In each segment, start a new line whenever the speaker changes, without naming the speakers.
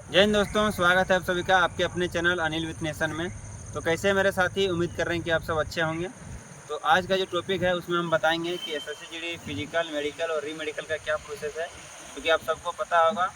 जय हिंद दोस्तों, स्वागत है आप सभी का आपके अपने चैनल अनिल विथ नेशन में। तो कैसे हैं मेरे साथी, उम्मीद कर रहे हैं कि आप सब अच्छे होंगे। तो आज का जो टॉपिक है उसमें हम बताएंगे कि एसएससी जीडी फिजिकल, मेडिकल और री मेडिकल का क्या प्रोसेस है। क्योंकि आप सबको पता होगा,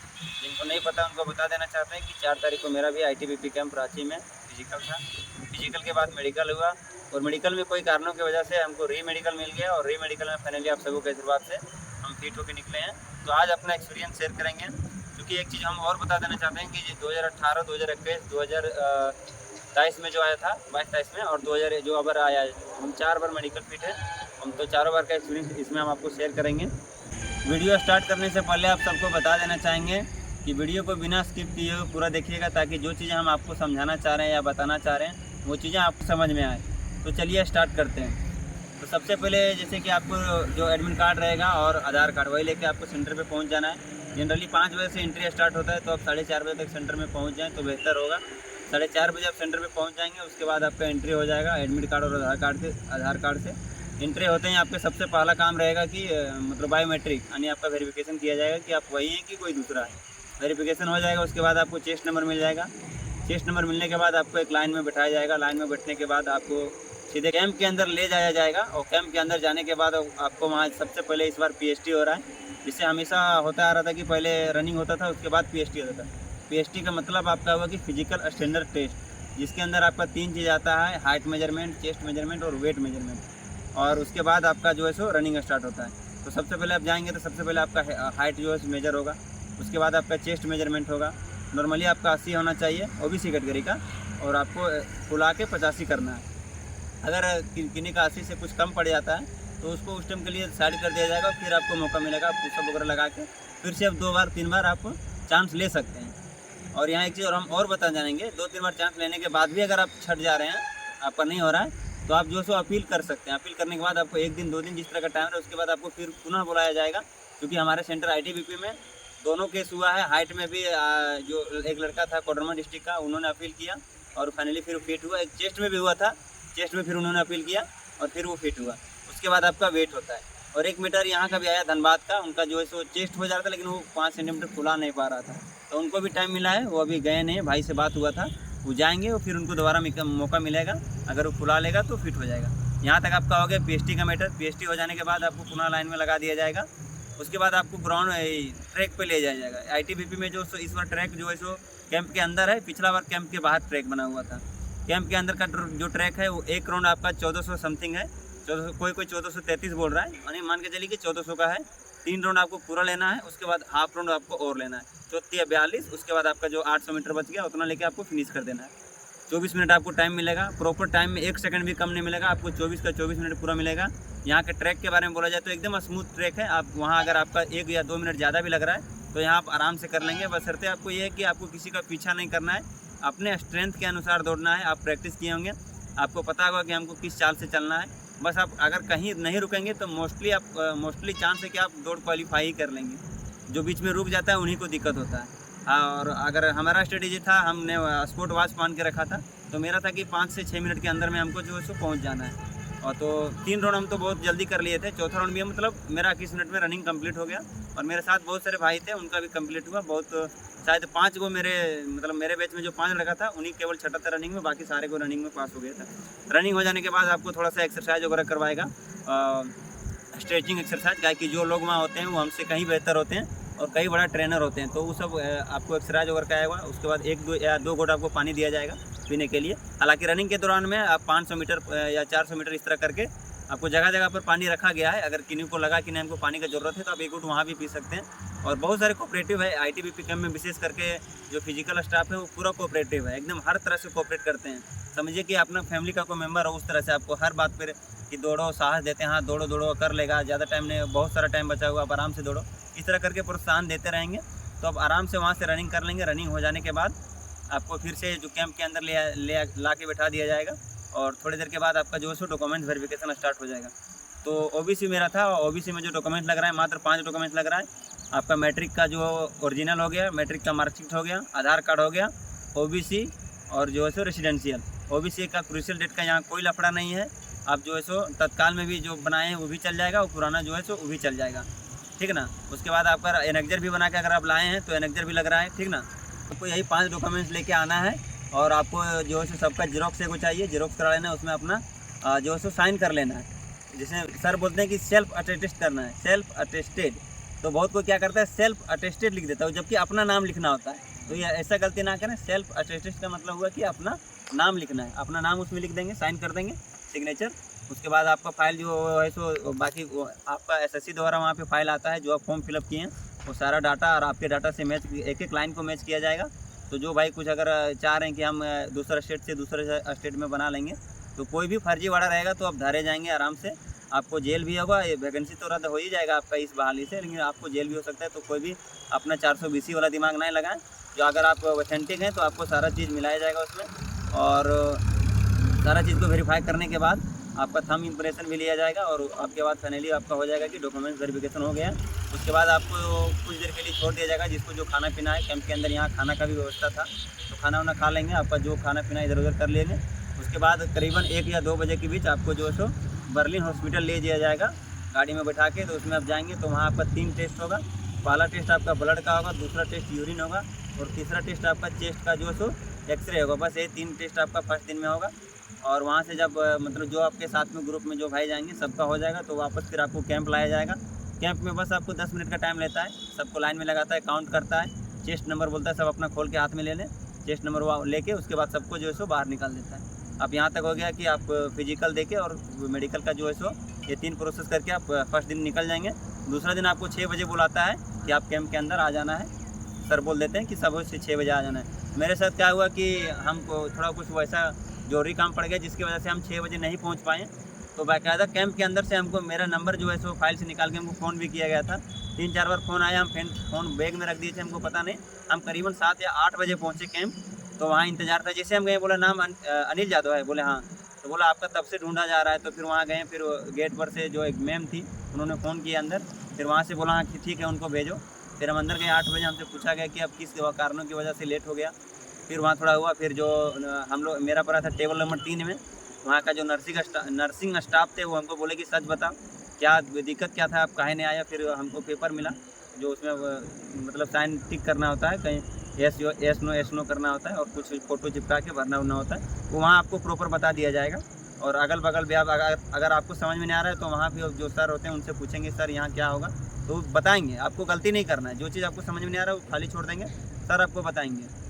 जिनको नहीं पता उनको बता देना चाहते हैं कि 4 तारीख को मेरा भी आईटीबीपी कैंप रांची में फिजिकल था। फिजिकल के बाद मेडिकल हुआ और मेडिकल में कोई कारणों की वजह से हमको री मेडिकल मिल गया और री मेडिकल में फाइनली आप सबको के आशीर्वाद से हम फिट होकर निकले हैं। तो आज अपना एक्सपीरियंस शेयर करेंगे। क्योंकि एक चीज़ हम और बता देना चाहते हैं कि 2018, 2021, 2023 में जो आया था 22-23 में और 2000 जो अबर आया है, हम 4 बार मेडिकल फिट है। हम तो चारों बार का एक्सपीरियंस इसमें हम आपको शेयर करेंगे। वीडियो स्टार्ट करने से पहले आप सबको बता देना चाहेंगे कि वीडियो को बिना स्किप किए हुए पूरा देखिएगा, ताकि जो चीज़ें हम आपको समझाना चाह रहे हैं या बताना चाह रहे हैं वो चीज़ें आपको समझ में आए। तो चलिए स्टार्ट करते हैं। तो सबसे पहले जैसे कि आपको जो एडमिट कार्ड रहेगा और आधार कार्ड वही लेके आपको सेंटर पे पहुंच जाना है। जनरली 5 बजे से एंट्री स्टार्ट होता है, तो आप 4:30 बजे तक सेंटर में पहुंच जाएं तो बेहतर होगा। 4:30 बजे आप सेंटर पे पहुंच जाएंगे, उसके बाद आपका एंट्री हो जाएगा एडमिट कार्ड और आधार कार्ड से एंट्री होते हैं आपके सबसे पहला काम रहेगा कि मतलब बायोमेट्रिक यानी आपका वेरिफिकेशन किया जाएगा कि आप वही हैं कि कोई दूसरा है। वेरिफिकेशन हो जाएगा, उसके बाद आपको चेस्ट नंबर मिल जाएगा। चेस्ट नंबर मिलने के बाद आपको एक लाइन में बैठाया जाएगा। लाइन में बैठने के बाद आपको सीधे कैंप के अंदर ले जाया जाएगा और कैंप के अंदर जाने के बाद आपको वहाँ सबसे पहले इस बार पीएसटी हो रहा है। जिससे हमेशा होता आ रहा था कि पहले रनिंग होता था, उसके बाद पीएसटी होता था। पीएसटी का मतलब आपका हुआ कि फिजिकल स्टैंडर्ड टेस्ट, जिसके अंदर आपका 3 चीज़ आता है: हाइट मेजरमेंट, चेस्ट मेजरमेंट और वेट मेजरमेंट। और उसके बाद आपका जो है सो रनिंग स्टार्ट होता है। तो सबसे पहले आप जाएंगे तो सबसे पहले आपका हाइट जो है मेजर होगा। उसके बाद आपका चेस्ट मेजरमेंट होगा। नॉर्मली आपका 80 होना चाहिए ओबीसी कैटेगरी का, और आपको फुला के 85 करना है। अगर किन्हीं का 80 से कुछ कम पड़ जाता है तो उसको उस टाइम के लिए साइड कर दिया जाएगा। फिर आपको मौका मिलेगा पुशअप वगैरह लगा के फिर से आप 2 बार 3 बार आप चांस ले सकते हैं। और यहाँ एक चीज़ और हम और बता जानेंगे, 2-3 बार चांस लेने के बाद भी अगर आप छट जा रहे हैं, आपका नहीं हो रहा है, तो आप जो सो अपील कर सकते हैं। अपील करने के बाद आपको 1 दिन 2 दिन जिस तरह का टाइम है, उसके बाद आपको फिर पुनः बुलाया जाएगा। क्योंकि हमारे सेंटर आईटीबीपी में दोनों केस हुआ है। हाइट में भी जो एक लड़का था कोडरमा डिस्ट्रिक्ट का, उन्होंने अपील किया और फाइनली फिर फिट हुआ। एक चेस्ट में भी हुआ था, चेस्ट में फिर उन्होंने अपील किया और फिर वो फिट हुआ। उसके बाद आपका वेट होता है। और एक मीटर यहाँ का भी आया धनबाद का, उनका जो है सो चेस्ट हो जा रहा था लेकिन वो 5 सेंटीमीटर फुला नहीं पा रहा था, तो उनको भी टाइम मिला है। वो अभी गए नहीं, भाई से बात हुआ था, वो जाएंगे और फिर उनको दोबारा मौका मिलेगा। अगर वो फुला लेगा तो फिट हो जाएगा। यहाँ तक आपका हो गया पीएसटी का मैटर। पीएसटी हो जाने के बाद आपको पुनः लाइन में लगा दिया जाएगा। उसके बाद आपको ग्राउंड ट्रैक पे ले जाया जाएगा। आईटीबीपी में जो इस बार ट्रैक जो है सो कैंप के अंदर है, पिछला बार कैंप के बाहर ट्रैक बना हुआ था। कैंप के अंदर का जो ट्रैक है वो एक राउंड आपका 1400 समथिंग है। 1400, कोई 1433 बोल रहा है, यानी मान के चलिए कि 1400 का है। 3 राउंड आपको पूरा लेना है, उसके बाद हाफ राउंड आपको और लेना है, 34 या 42। उसके बाद आपका जो 800 मीटर बच गया उतना लेके आपको फिनिश कर देना है। 24 मिनट आपको टाइम मिलेगा। प्रॉपर टाइम में 1 सेकंड भी कम नहीं मिलेगा आपको। 24 का 24 मिनट पूरा मिलेगा। यहाँ के ट्रैक के बारे में बोला जाए तो एकदम स्मूथ ट्रैक है। आप वहाँ अगर आपका 1 या 2 मिनट ज़्यादा भी लग रहा है तो यहाँ आप आराम से कर लेंगे। बशर्ते आपको ये है कि आपको किसी का पीछा नहीं करना है, अपने स्ट्रेंथ के अनुसार दौड़ना है। आप प्रैक्टिस किए होंगे, आपको पता होगा कि हमको किस चाल से चलना है। बस आप अगर कहीं नहीं रुकेंगे तो मोस्टली चांस है कि आप दौड़ क्वालिफाई ही कर लेंगे। जो बीच में रुक जाता है उन्हीं को दिक्कत होता है। और अगर हमारा स्ट्रेटेजी था, हमने स्पोर्ट वॉच पहन के रखा था, तो मेरा था कि 5 से 6 मिनट के अंदर में हमको जो है सो पहुँच जाना है। और तो 3 राउंड हम तो बहुत जल्दी कर लिए थे। चौथा राउंड भी मतलब मेरा 21 मिनट में रनिंग कंप्लीट हो गया। और मेरे साथ बहुत सारे भाई थे, उनका भी कंप्लीट हुआ। बहुत शायद 5 को मेरे बैच में जो 5 लड़का था उन्हीं केवल छठा था रनिंग में, बाकी सारे को रनिंग में पास हो गया था। रनिंग हो जाने के बाद आपको थोड़ा सा एक्सरसाइज वगैरह करवाएगा, स्ट्रेचिंग एक्सरसाइज, क्या कि जो लोग वहाँ होते हैं वो हमसे कहीं बेहतर होते हैं और कई बड़ा ट्रेनर होते हैं, तो वो सब आपको एक्सरसाइज वगैरह कराएगा। उसके बाद 1-2 घोट आपको पानी दिया जाएगा पीने के लिए। हालांकि रनिंग के दौरान में आप 500 मीटर या 400 मीटर इस तरह करके आपको जगह जगह पर पानी रखा गया है। अगर किन्हीं को लगा कि नहीं हमको पानी का ज़रूरत है तो आप 1 घूंट वहाँ भी पी सकते हैं। और बहुत सारे कोऑपरेटिव है आईटीबीपी कैंप में, विशेष करके जो फिजिकल स्टाफ है वो पूरा कोऑपरेटिव है, एकदम हर तरह से कोऑपरेट करते हैं। समझिए कि अपना फैमिली का कोई मेंबर हो, उस तरह से आपको हर बात पर कि दौड़ो साहस देते हैं। हाँ दौड़ो दौड़ो, कर लेगा, ज़्यादा टाइम नहीं, बहुत सारा टाइम बचा हुआ, आप आराम से दौड़ो, इस तरह करके प्रोत्साहन देते रहेंगे। तो आप आराम से वहाँ से रनिंग कर लेंगे। रनिंग हो जाने के बाद आपको फिर से जो कैंप के अंदर ला के बैठा दिया जाएगा और थोड़ी देर के बाद आपका जो है सो डॉक्यूमेंट वेरिफिकेशन स्टार्ट हो जाएगा। तो ओबीसी मेरा था, ओबीसी में जो डॉक्यूमेंट लग रहा है मात्र 5 डॉक्यूमेंट लग रहा है। आपका मैट्रिक का जो ओरिजिनल हो गया, मैट्रिक का मार्कशीट हो गया, आधार कार्ड हो गया, ओबीसी और जो है सो रेसिडेंशियल। ओबीसी का क्रूशियल डेट का यहाँ कोई लफड़ा नहीं है। आप जो है सो तत्काल में भी जो बनाए हैं वो भी चल जाएगा और पुराना जो है सो वो भी चल जाएगा, ठीक ना। उसके बाद आपका एनेक्जर भी बना के अगर आप लाए हैं तो एनेक्जर भी लग रहा है, ठीक ना। आपको यही 5 डॉक्यूमेंट्स लेके आना है और आपको जो है सबका जेरोक्स एगो चाहिए, जेरोक्स करा लेना है, उसमें अपना जो है साइन कर लेना है। जिसे सर बोलते हैं कि सेल्फ अटेस्टेड करना है, सेल्फ अटेस्टेड। तो बहुत कोई क्या करता है सेल्फ अटेस्टेड लिख देता है, जबकि अपना नाम लिखना होता है। तो ये ऐसा गलती ना करें। सेल्फ अटेस्टेड का मतलब हुआ कि अपना नाम लिखना है, अपना नाम उसमें लिख देंगे, साइन कर देंगे, सिग्नेचर। उसके बाद आपका फाइल जो है सो बाकी आपका एसएससी द्वारा वहाँ पे फाइल आता है जो आप फॉर्म फिलअप किए हैं, वो सारा डाटा और आपके डाटा से मैच, एक एक लाइन को मैच किया जाएगा। तो जो भाई कुछ अगर चाह रहे हैं कि हम दूसरा स्टेट से दूसरे स्टेट में बना लेंगे, तो कोई भी फर्जीवाड़ा रहेगा तो आप धरे जाएंगे आराम से। आपको जेल भी होगा, ये वैकेंसी तो रद्द हो ही जाएगा आपका इस बहाली से, लेकिन आपको जेल भी हो सकता है। तो कोई भी अपना 420 वाला दिमाग नहीं लगाएं। जो अगर आप ऑथेंटिक हैं तो आपको सारा चीज़ मिलाया जाएगा उसमें, और सारा चीज़ को वेरीफाई करने के बाद आपका थंब इम्प्रेशन भी लिया जाएगा, और आपके बाद फाइनली आपका हो जाएगा कि डॉक्यूमेंट्स वेरिफिकेशन हो गया। उसके बाद आपको कुछ देर के लिए छोड़ दिया जाएगा, जिसको जो खाना पीना है कैंप के अंदर, यहाँ खाना का भी व्यवस्था था, तो खाना वाना खा लेंगे, आपका जो खाना पीना इधर उधर कर लेंगे। उसके बाद करीबन 1 या 2 बजे के बीच आपको जो है सो बर्लिन हॉस्पिटल ले जाया जाएगा गाड़ी में बैठा के। तो उसमें आप जाएंगे तो वहाँ आपका 3 टेस्ट होगा। पहला टेस्ट आपका ब्लड का होगा, दूसरा टेस्ट यूरिन होगा, और तीसरा टेस्ट आपका चेस्ट का जो है सो एक्सरे होगा। बस ये 3 टेस्ट आपका फर्स्ट दिन में होगा। और वहाँ से जब मतलब जो आपके साथ में ग्रुप में जो भाई जाएंगे सबका हो जाएगा, तो वापस फिर आपको कैंप लाया जाएगा। कैंप में बस आपको 10 मिनट का टाइम लेता है, सबको लाइन में लगाता है, काउंट करता है, चेस्ट नंबर बोलता है, सब अपना खोल के हाथ में ले लें, चेस्ट नंबर वो लेके उसके बाद सबको जो है सो बाहर निकाल देता है। अब यहाँ तक हो गया कि आप फिजिकल देके और मेडिकल का जो है सो ये 3 प्रोसेस करके आप फर्स्ट दिन निकल जाएंगे। दूसरा दिन आपको 6 बजे बुलाता है कि आप कैंप के अंदर आ जाना है। सर बोल देते हैं कि सब से 6 बजे आ जाना है। मेरे साथ क्या हुआ कि हमको थोड़ा कुछ वैसा जरूरी काम पड़ गया, जिसकी वजह से हम 6 बजे नहीं पहुँच पाए। तो बाकायदा कैंप के अंदर से हमको मेरा नंबर जो है सो फाइल से निकाल के हमको फ़ोन भी किया गया था। 3-4 बार फ़ोन आया, हम फ़ोन बैग में रख दिए थे, हमको पता नहीं। हम करीबन 7 या 8 बजे पहुँचे कैंप। तो वहाँ इंतज़ार था। जैसे हम गए, बोला नाम अनिल यादव है, बोले हाँ। तो बोला आपका तब से ढूंढा जा रहा है। तो फिर वहाँ गए, फिर गेट पर से जो एक मैम थी उन्होंने फ़ोन किया अंदर, फिर वहाँ से बोला हाँ कि ठीक है उनको भेजो। फिर हम अंदर गए 8 बजे, हमसे पूछा गया कि अब किस कारणों की वजह से लेट हो गया। फिर वहाँ थोड़ा हुआ, फिर जो हम लोग, मेरा पड़ा था टेबल नंबर 3 में। वहाँ का जो नर्सिंग स्टाफ थे वो हमको बोले कि सच बताओ क्या दिक्कत क्या था, आप काहे नहीं आया। फिर हमको पेपर मिला जो उसमें मतलब साइन टिक करना होता है, कहीं एस नो करना होता है, और कुछ फ़ोटो चिपका के भरना उरना होता है, वो वहाँ आपको प्रॉपर बता दिया जाएगा। और अगल बगल भी आप अगर आपको समझ में नहीं आ रहा है तो वहाँ भी जो सर होते हैं उनसे पूछेंगे सर यहाँ क्या होगा, तो बताएंगे। आपको गलती नहीं करना है, जो चीज़ आपको समझ में नहीं आ रहा है वो खाली छोड़ देंगे, सर आपको बताएंगे।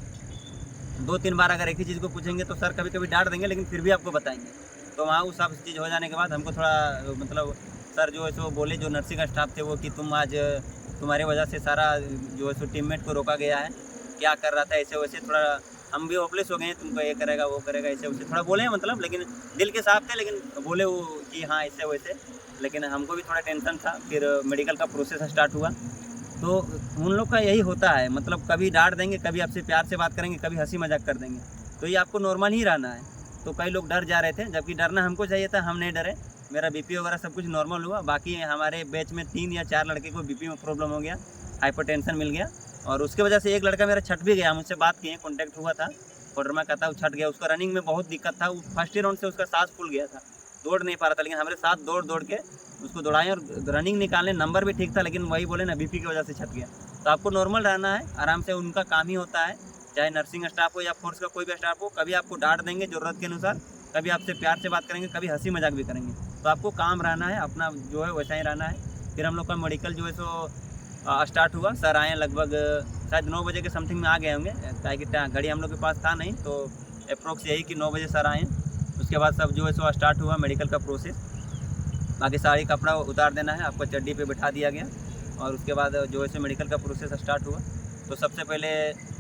2-3 बार अगर एक ही चीज़ को पूछेंगे तो सर कभी कभी डांट देंगे, लेकिन फिर भी आपको बताएंगे। तो वहाँ वो सब चीज़ हो जाने के बाद हमको थोड़ा मतलब सर जो है सो बोले, जो नर्सिंग स्टाफ थे वो, कि तुम आज तुम्हारी वजह से सारा जो है सो टीममेट को रोका गया है, क्या कर रहा था ऐसे वैसे। थोड़ा हम भी होपलेस हो गए हैं, तुमको ये करेगा वो करेगा ऐसे वैसे थोड़ा बोले हैं, मतलब लेकिन दिल के साफ थे, लेकिन बोले वो कि हाँ ऐसे वैसे। लेकिन हमको भी थोड़ा टेंशन था। फिर मेडिकल का प्रोसेस स्टार्ट हुआ। तो उन लोग का यही होता है, मतलब कभी डांट देंगे, कभी आपसे प्यार से बात करेंगे, कभी हंसी मजाक कर देंगे। तो ये आपको नॉर्मल ही रहना है। तो कई लोग डर जा रहे थे, जबकि डरना हमको चाहिए था, हम नहीं डरे। मेरा बीपी वगैरह सब कुछ नॉर्मल हुआ। बाकी हमारे बैच में 3 या 4 लड़के को बीपी में प्रॉब्लम हो गया, हाइपरटेंशन मिल गया, और उसके वजह से एक लड़का मेरा छट भी गया। मुझसे बात किए, कॉन्टैक्ट हुआ था, कोडरमा का था, वो छट गया। उसका रनिंग में बहुत दिक्कत था, वो फर्स्ट राउंड से उसका सांस फूल गया था, दौड़ नहीं पा रहा था। लेकिन हमारे साथ दौड़ के उसको दौड़ाएं और रनिंग निकालने, नंबर भी ठीक था, लेकिन वही बोले ना बीपी की वजह से छट गया। तो आपको नॉर्मल रहना है, आराम से, उनका काम ही होता है, चाहे नर्सिंग स्टाफ हो या फोर्स का कोई भी स्टाफ हो। कभी आपको डांट देंगे ज़रूरत के अनुसार, कभी आपसे प्यार से बात करेंगे, कभी हंसी मजाक भी करेंगे। तो आपको काम रहना है, अपना जो है वैसा ही रहना है। फिर हम लोग का मेडिकल जो है सो स्टार्ट हुआ। सर आए लगभग शायद 9 बजे के समथिंग में आ गए होंगे, क्या कि घड़ी हम लोग के पास था नहीं, तो अप्रोक्स यही कि 9 बजे सर आए। उसके बाद सब जो है सो स्टार्ट हुआ मेडिकल का प्रोसेस। बाकी साड़ी कपड़ा उतार देना है, आपको चड्डी पे बिठा दिया गया, और उसके बाद जो है सो मेडिकल का प्रोसेस स्टार्ट हुआ। तो सबसे पहले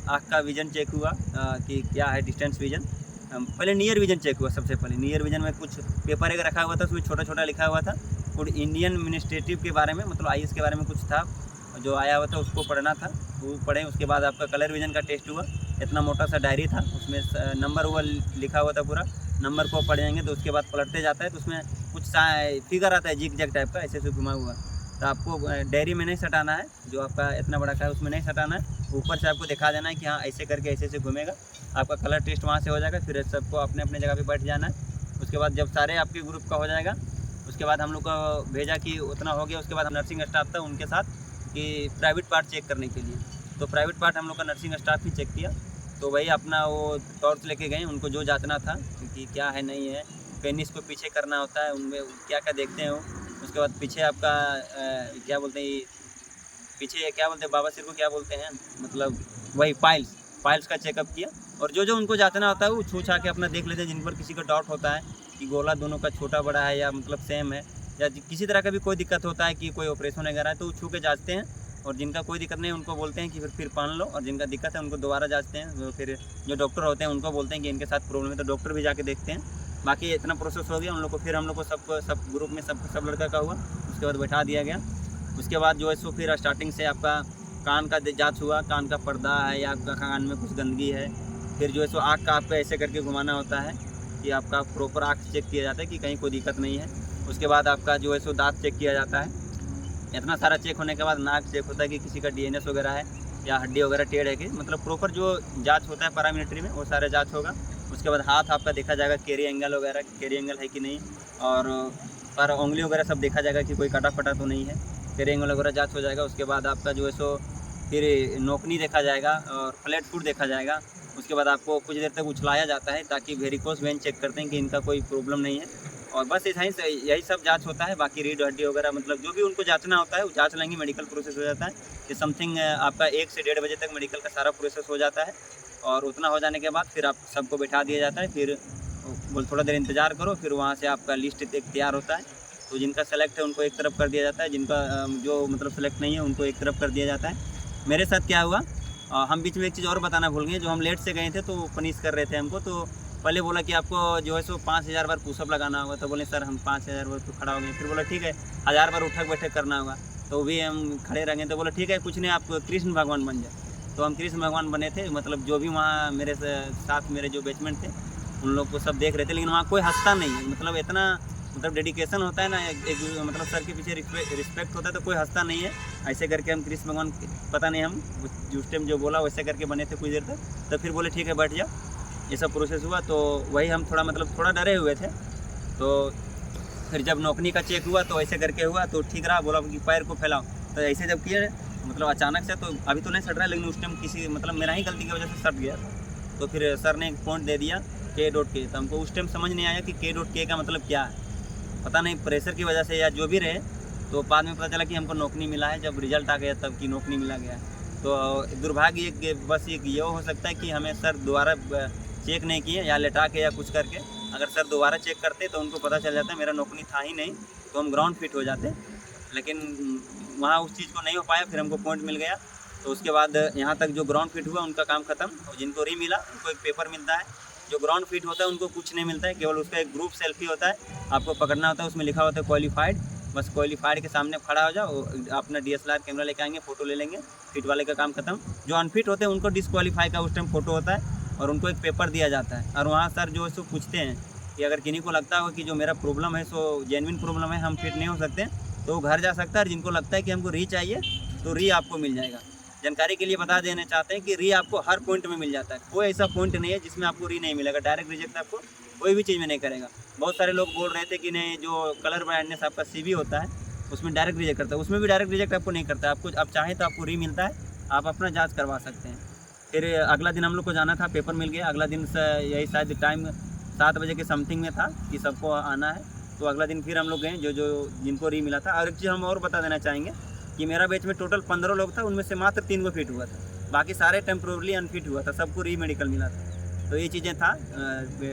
आँख का विज़न चेक हुआ कि क्या है, डिस्टेंस विज़न। पहले नियर विज़न चेक हुआ। सबसे पहले नियर विज़न में कुछ पेपर एक रखा हुआ था, उसमें छोटा छोटा लिखा हुआ था, और इंडियन एडमिनिस्ट्रेटिव के बारे में, मतलब IAS के बारे में कुछ था जो आया हुआ था, उसको पढ़ना था, वो पढ़ें। उसके बाद आपका कलर विज़न का टेस्ट हुआ। इतना मोटा सा डायरी था, उसमें नंबर हुआ लिखा हुआ था पूरा। नंबर को पढ़ेंगे तो उसके बाद पलटते जाता है, तो उसमें कुछ फिगर आता है जिग जैग टाइप का, ऐसे ऐसे घुमा हुआ। तो आपको डायरी में नहीं सटाना है, जो आपका इतना बड़ा का है उसमें नहीं सटाना है, ऊपर से आपको दिखा देना है कि हाँ ऐसे करके ऐसे ऐसे घूमेगा। आपका कलर टेस्ट वहाँ से हो जाएगा। फिर सबको अपने अपने जगह पे बैठ जाना है। उसके बाद जब सारे आपके ग्रुप का हो जाएगा, उसके बाद हम लोग को भेजा कि उतना हो गया। उसके बाद नर्सिंग स्टाफ था उनके साथ कि प्राइवेट पार्ट चेक करने के लिए। तो प्राइवेट पार्ट हम लोग का नर्सिंग स्टाफ ही चेक किया। तो वही अपना वो टॉर्च लेके गए, उनको जो जांचना था कि क्या है नहीं है, पेनिस को पीछे करना होता है, उनमें क्या क्या देखते हैं वो। उसके बाद पीछे आपका क्या बोलते हैं, पीछे क्या बोलते हैं बाबा सिर को क्या बोलते हैं, मतलब वही पाइल्स का चेकअप किया। और जो जो उनको जांचना होता है वो छू छा के अपना देख लेते हैं। जिन पर किसी का डाउट होता है कि गोला दोनों का छोटा बड़ा है या मतलब सेम है, या किसी तरह का भी कोई दिक्कत होता है कि कोई ऑपरेशन वगैरह है, तो वो छू के जांचते हैं। और जिनका कोई दिक्कत नहीं है उनको बोलते हैं कि फिर पहन लो, और जिनका दिक्कत है उनको दोबारा जांचते हैं। तो फिर जो डॉक्टर होते हैं उनको बोलते हैं कि इनके साथ प्रॉब्लम है, तो डॉक्टर भी जाके देखते हैं। बाकी इतना प्रोसेस हो गया उन लोग को। फिर हम लोग को सब ग्रुप में सब लड़का का हुआ, उसके बाद बैठा दिया गया। उसके बाद जो है सो फिर स्टार्टिंग से आपका कान का जांच हुआ, कान का पर्दा है या आपका कान में कुछ गंदगी है। फिर जो है सो आँख का आपका ऐसे करके घुमाना होता है कि आपका प्रॉपर आँख चेक किया जाता है कि कहीं कोई दिक्कत नहीं है। उसके बाद आपका जो है सो दांत चेक किया जाता है। इतना सारा चेक होने के बाद नाक चेक होता है कि किसी का डीएनएस वगैरह है या हड्डी वगैरह टेढ़ है कि, मतलब प्रॉपर जो जांच होता है पैरामिलिट्री में वो सारा जांच होगा। उसके बाद हाथ आपका देखा जाएगा, कैरी एंगल वगैरह, कैरी एंगल है कि नहीं, और पर उंगली वगैरह सब देखा जाएगा कि कोई कटा फटा तो नहीं है। कैरी एंगल वगैरह जांच हो जाएगा। उसके बाद आपका जो है सो फिर नोकनी देखा जाएगा और फ्लैट फुट देखा जाएगा। उसके बाद आपको कुछ देर तक उछलाया जाता है ताकि वेरिकोस वेन चेक करते हैं कि इनका कोई प्रॉब्लम नहीं है। और बस यही सब जांच होता है। बाकी रीढ़ हड्डी वगैरह मतलब जो भी उनको जांचना होता है वो जांच लेंगे, मेडिकल प्रोसेस हो जाता है। कि समथिंग आपका 1 से 1.5 बजे तक मेडिकल का सारा प्रोसेस हो जाता है। और उतना हो जाने के बाद फिर आप सबको बैठा दिया जाता है। फिर बोल थोड़ा देर इंतज़ार करो, फिर वहाँ से आपका लिस्ट एक तैयार होता है। तो जिनका सेलेक्ट है उनको एक तरफ कर दिया जाता है, जिनका जो मतलब सेलेक्ट नहीं है उनको एक तरफ कर दिया जाता है। मेरे साथ क्या हुआ, हम बीच में एक चीज़ और बताना भूल गए। जो हम लेट से गए थे तो पनिश कर रहे थे हमको। तो पहले बोला कि आपको जो है सो 5000 बार पुशअप लगाना होगा। तो बोले सर हम 5000 बार तो खड़ा हो गए। फिर बोला ठीक है 1000 बार उठक बैठक करना होगा। तो भी हम खड़े रहेंगे। तो बोला ठीक है कुछ नहीं, आप कृष्ण भगवान बन जाए। तो हम कृष्ण भगवान बने थे। मतलब जो भी वहाँ मेरे साथ मेरे जो बैचमेंट थे उन लोग को सब देख रहे थे, लेकिन वहाँ कोई हंसता नहीं है। मतलब इतना मतलब डेडिकेशन होता है ना, एक मतलब सर के पीछे रिस्पेक्ट होता है, तो कोई हंसता नहीं है। ऐसे करके हम कृष्ण भगवान पता नहीं हम उस टाइम जो बोला वैसे करके बने थे कुछ देर तक। तो फिर बोले ठीक है बैठ जाओ। ये सब प्रोसेस हुआ। तो वही हम थोड़ा मतलब थोड़ा डरे हुए थे। तो फिर जब नौकनी का चेक हुआ तो ऐसे करके हुआ तो ठीक रहा। बोला कि पैर को फैलाओ। तो ऐसे जब किए मतलब अचानक से, तो अभी तो नहीं सट रहा है, लेकिन उस टाइम किसी मतलब मेरा ही गलती की वजह से सट गया। तो फिर सर ने एक पॉइंट दे दिया K.K। तो हमको उस टाइम समझ नहीं आया कि K.K का मतलब क्या है। पता नहीं प्रेशर की वजह से या जो भी रहे। तो बाद में पता चला कि हमको नौकरी मिला है। जब रिजल्ट आ गया तब कि नौकरी मिला गया। तो दुर्भाग्य बस ये हो सकता है कि हमें सर दोबारा चेक नहीं किए या लेटा के या कुछ करके। अगर सर दोबारा चेक करते तो उनको पता चल जाता मेरा नौकरी था ही नहीं, तो हम ग्राउंड फिट हो जाते। लेकिन वहाँ उस चीज़ को नहीं हो पाया। फिर हमको पॉइंट मिल गया। तो उसके बाद यहाँ तक जो ग्राउंड फिट हुआ उनका काम ख़त्म। और जिनको री मिला उनको एक पेपर मिलता है। जो ग्राउंड फिट होता है उनको कुछ नहीं मिलता है, केवल उसका एक ग्रुप सेल्फी होता है, आपको पकड़ना होता है। उसमें लिखा होता है क्वालिफाइड। बस क्वालिफाइड के सामने खड़ा हो जाओ, अपना DSLR कैमरा लेके आएंगे, फ़ोटो ले लेंगे। फिट वाले का काम खत्म। जो अनफिट होते हैं उनको डिस्क्वालीफाई का उस टाइम फ़ोटो होता है और उनको एक पेपर दिया जाता है। और वहाँ सर जो है सो पूछते हैं कि अगर किन्हीं को लगता हो कि जो मेरा प्रॉब्लम है सो जेन्युइन प्रॉब्लम है, हम फिट नहीं हो सकते, तो वो घर जा सकता है। और जिनको लगता है कि हमको री चाहिए तो री आपको मिल जाएगा। जानकारी के लिए बता देना चाहते हैं कि री आपको हर पॉइंट में मिल जाता है। कोई ऐसा पॉइंट नहीं है जिसमें आपको री नहीं मिलेगा। डायरेक्ट रिजेक्ट आपको कोई भी चीज़ में नहीं करेगा। बहुत सारे लोग बोल रहे थे कि नहीं जो कलर ब्राइटनेस आपका CV होता है उसमें डायरेक्ट रिजेक्ट करता है, उसमें भी डायरेक्ट रिजेक्ट आपको नहीं करता है। आपको आप चाहें तो आपको री मिलता है, आप अपना जाँच करवा सकते हैं। फिर अगला दिन हम लोग को जाना था, पेपर मिल गया। अगला दिन से यही शायद टाइम 7 बजे के समथिंग में था कि सबको आना है। तो अगला दिन फिर हम लोग गए जो जिनको री मिला था। और एक चीज़ हम और बता देना चाहेंगे कि मेरा बैच में टोटल 15 लोग था, उनमें से मात्र 3 को फिट हुआ था, बाकी सारे टेम्प्रोरली अनफिट हुआ था, सबको री मेडिकल मिला था। तो ये चीज़ें था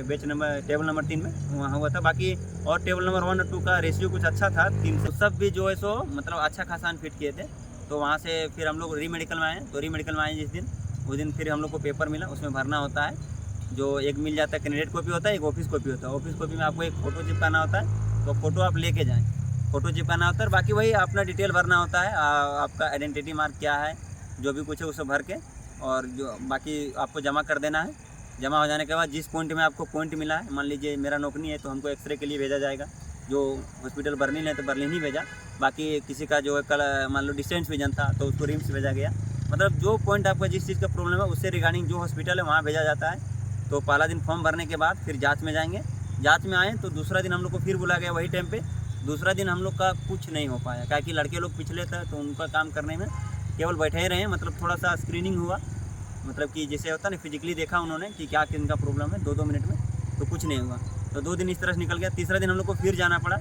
बैच नंबर टेबल नंबर 3 में वहाँ हुआ था। बाकी और टेबल नंबर 1 और 2 का रेशियो कुछ अच्छा था 3 से। सब भी जो है सो मतलब अच्छा खासा अनफिट किए थे। तो वहाँ से फिर हम लोग री मेडिकल में आए। तो री मेडिकल में आए जिस दिन, उस दिन फिर हम लोग को पेपर मिला। उसमें भरना होता है, जो एक मिल जाता है कैंडिडेट कॉपी होता है, एक ऑफिस कॉपी होता है। ऑफिस कॉपी में आपको एक फ़ोटो चिपकाना होता है, तो फ़ोटो आप लेके जाएँ, फ़ोटो चिपकाना होता है। बाकी वही अपना डिटेल भरना होता है, आपका आइडेंटिटी मार्क क्या है, जो भी कुछ है उसे भर के, और जो बाकी आपको जमा कर देना है। जमा हो जाने के बाद जिस पॉइंट में आपको पॉइंट मिला है, मान लीजिए मेरा नौकरी है तो हमको एक्सरे के लिए भेजा जाएगा। जो हॉस्पिटल बर्लिन है तो बर्लिन ही भेजा। बाकी किसी का जो है कल मान लो डिस्टेंस विजन था तो उसको रिम्स भेजा गया। मतलब जो पॉइंट आपका जिस चीज़ का प्रॉब्लम है उससे रिगार्डिंग जो हॉस्पिटल है वहाँ भेजा जाता है। तो पहला दिन फॉर्म भरने के बाद फिर जाँच में जाएंगे। जाँच में आए तो दूसरा दिन हम लोग को फिर बुला गया वही टाइम पे। दूसरा दिन हम लोग का कुछ नहीं हो पाया, क्या कि लड़के लोग पिछले थे तो उनका काम करने में केवल बैठे ही रहे, मतलब थोड़ा सा स्क्रीनिंग हुआ, मतलब कि जैसे होता है ना फिजिकली देखा उन्होंने कि क्या किनका प्रॉब्लम है 2-2 मिनट में, तो कुछ नहीं हुआ। तो 2 दिन इस तरह से निकल गया। तीसरा दिन हम लोग को फिर जाना पड़ा।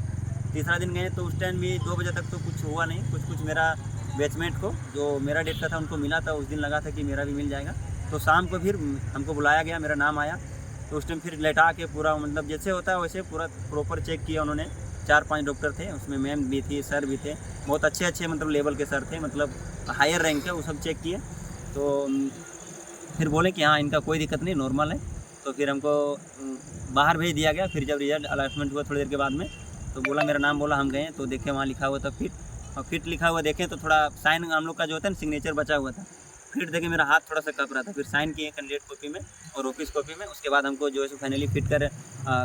तीसरा दिन गए तो उस टाइम भी 2 बजे तक तो कुछ हुआ नहीं। कुछ मेरा बैचमेट को जो मेरा डेट का था उनको मिला था, उस दिन लगा था कि मेरा भी मिल जाएगा। तो शाम को फिर हमको बुलाया गया, मेरा नाम आया, तो उस टाइम फिर लेटा के पूरा मतलब जैसे होता है वैसे पूरा प्रॉपर चेक किया उन्होंने। 4-5 डॉक्टर थे उसमें, मैम भी थी, सर भी थे, बहुत अच्छे मतलब लेवल के सर थे, मतलब हायर रैंक के, वो सब चेक किए। तो फिर बोले कि हाँ इनका कोई दिक्कत नहीं, नॉर्मल है। तो फिर हमको बाहर भेज दिया गया। फिर जब रिजल्ट अनाउंसमेंट हुआ थोड़ी देर के बाद में, तो बोला मेरा नाम बोला, हम गए तो देखे वहाँ लिखा हुआ था फिट, और फिट लिखा हुआ देखें तो थोड़ा साइन हम लोग का जो होता है ना सिग्नेचर बचा हुआ था। फिट देखे मेरा हाथ थोड़ा सा कप रहा था, फिर साइन किए कैंडिडेट कॉपी में और ऑफिस कॉपी में। उसके बाद हमको जो है फाइनली फिट कर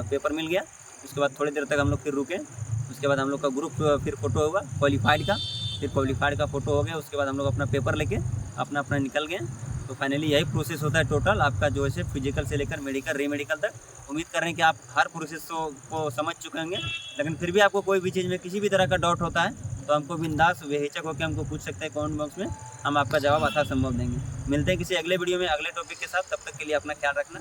पेपर मिल गया। उसके बाद थोड़ी देर तक हम लोग फिर रुके। उसके बाद हम लोग का ग्रुप फिर फ़ोटो हुआ क्वालिफाइड का, फिर क्वालिफाइड का फ़ोटो हो गया। उसके बाद हम लोग अपना पेपर लेके अपना निकल गए। तो फाइनली यही प्रोसेस होता है टोटल आपका जो है फिजिकल से लेकर मेडिकल री मेडिकल तक। उम्मीद कर रहे हैं कि आप हर प्रोसेस को समझ चुके होंगे, लेकिन फिर भी आपको कोई भी चीज़ में किसी भी तरह का डाउट होता है तो हमको बिंदास बेहिचक होकर हमको पूछ सकते हैं कमेंट बॉक्स में, हम आपका जवाब यथासंभव देंगे। मिलते हैं किसी अगले वीडियो में अगले टॉपिक के साथ, तब तक के लिए अपना ख्याल रखना।